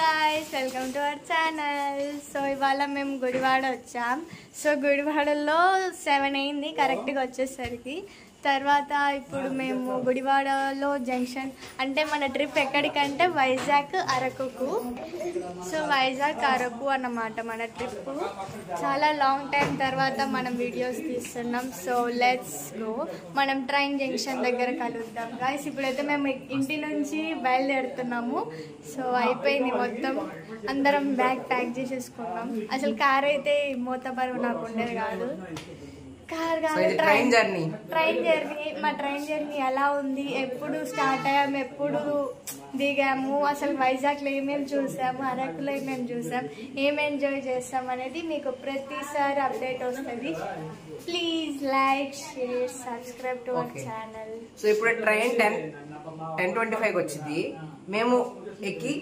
guys, welcome to our channel. So ఇవాళ మేము గుడివాడ వచ్చాం. సో గుడివాడలో 7 అయింది కరెక్ట్గా వచ్చేసరికి. తర్వాత ఇప్పుడు మేము గుడివాడలో జంక్షన్ అంటే మన ట్రిప్ ఎక్కడికంటే వైజాగ్ అరకుకు. సో వైజాగ్ అరకు అన్నమాట మన ట్రిప్. చాలా లాంగ్ టైం తర్వాత మనం వీడియోస్ తీస్తున్నాం. So let's go. మనం ట్రైన్ జంక్షన్ దగ్గర కలుద్దాం గాయ్స్. ఇప్పుడైతే మేము ఇంటి నుంచి బయలుదేరుతున్నాము. సో అయిపోయింది మొత్తం, అందరం బ్యాగ్ ప్యాక్ చేసేసుకున్నాం. అసలు కార్ అయితే మోతబరువు నాకు ఉండేది కాదు. ట్రైన్ జర్నీ మా ట్రైన్ జర్నీ ఎలా ఉంది, ఎప్పుడు స్టార్ట్ అయ్యాము, ఎప్పుడు దిగాము, అసలు వైజాగ్లో ఏమేమి చూసాము, అరకులో ఏమేమి చూసాం, ఏం ఎంజాయ్ చేస్తాం అనేది మీకు ప్రతిసారి అప్డేట్ వస్తుంది. Please like, share, subscribe to our channel. So ఇప్పుడు ట్రైన్ 10:25 వచ్చింది. మేము ఎక్కి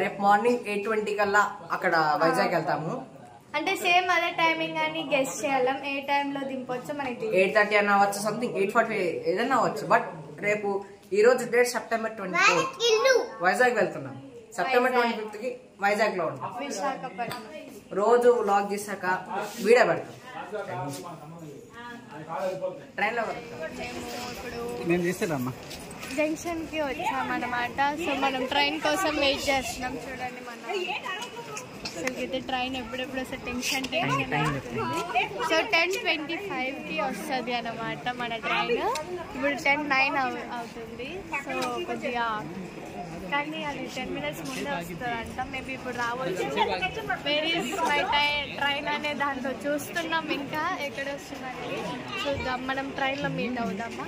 రేపు మార్నింగ్ 8:20 కల్లా అక్కడ వైజాగ్ వెళ్తాము. అంటే సేమ్ అదే టైమింగ్ అని గెస్ చేయాలం. ఏ టైంలో దింపొచ్చు మనకి 8:30 అన్న అవ్వచ్చు, సంథింగ్ 8:40 ఏదైనా అవ్వచ్చు. బట్ రేపు ఈ రోజు డేట్ September 24 వైజాగ్ వెళ్తున్నాం. September 25 కి వైజాగ్ లో ఉంటాం. విశాఖపట్నం రోజు వ్లాగ్ చేశాక వీడియో పెడతాం. ట్రైన్ లో జంక్షన్ కి వచ్చామన్నమాట. సో మనం ట్రైన్ కోసం వెయిట్ చేస్తున్నాం. చూడండి అసలుకైతే ట్రైన్ ఎప్పుడెప్పుడు వస్తే టెన్షన్ అవుతుంది. సో 10:25కి వస్తుంది అన్నమాట మన ట్రైన్. ఇప్పుడు 10:09 అవుతుంది. సో కొద్దిగా కానీ అది 10 minutes ముందే వస్తుందంట. మేబీ ఇప్పుడు రావచ్చు. వెరీ మై ట్రైన్ అనే దాంట్లో చూస్తున్నాం ఇంకా ఎక్కడ వస్తుందని చూద్దాం. మనం ట్రైన్లో మీట్ అవుదామా.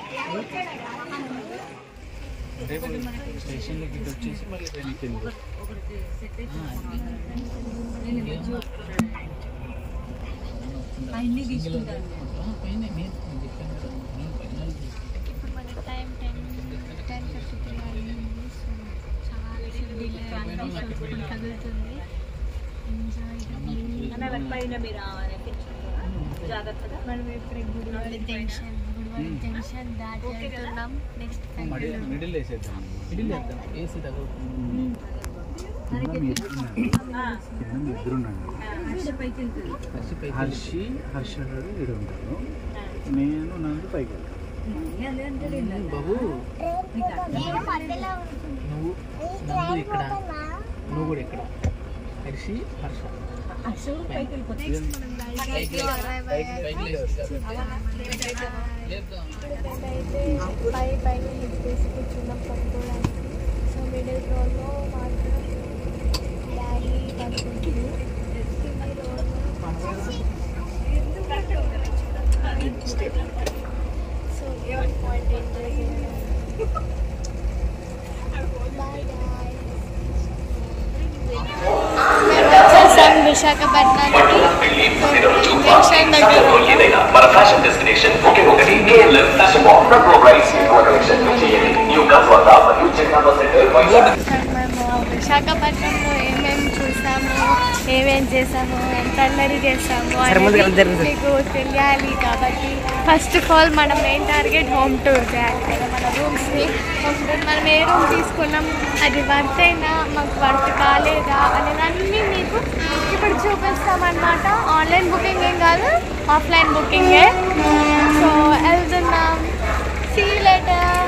ఇప్పుడు మన టైం 10:53 అయింది. చాలా కదులుతుంది. మనం ఇప్పుడు గుడివాడ జంక్షన్ దాటి వెళ్తున్నాం. నెక్స్ట్ హర్ష ఇక్కడ ఉంటాను. నేను నందు పైకి వెళ్తాను. బాబు నువ్వు నందు ఇక్కడ, నువ్వు కూడా ఇక్కడ. హర్షి హర్ష పైన తీసుకొచ్చున్నాం పట్టుకోవడానికి. సో మిడిల్ రోడ్లో మాత్రం డాడీ పడుకుంటుంది. సో పాయింట్ ఎంజాయ్ చేయాలి. Bye guys. మేము వచ్చేసాం విశాఖపట్నానికి. జంక్షన్ దగ్గర మన ఫ్యాషన్ డెస్టినేషన్ మేము విశాఖపట్నంలో ఏమేమి చూసాము, ఏమేం చేసాము, ఎంత అల్లరి చేసాము అనేది మీకు తెలియాలి. కాబట్టి ఫస్ట్ ఆఫ్ ఆల్ మన మెయిన్ టార్గెట్ హోమ్ టూర్ చేయాలి కదా. మన రూమ్స్ని మనం ఏ రూమ్ తీసుకున్నాం, అది వర్త్ అయినా మాకు వర్త్ కాలేదా అనేదాన్ని మీకు ఇప్పుడు చూపిస్తామన్నమాట. ఆన్లైన్ బుకింగ్ ఏం కాదు, ఆఫ్లైన్ బుకింగే. సో వెళ్తున్నాం. See you later.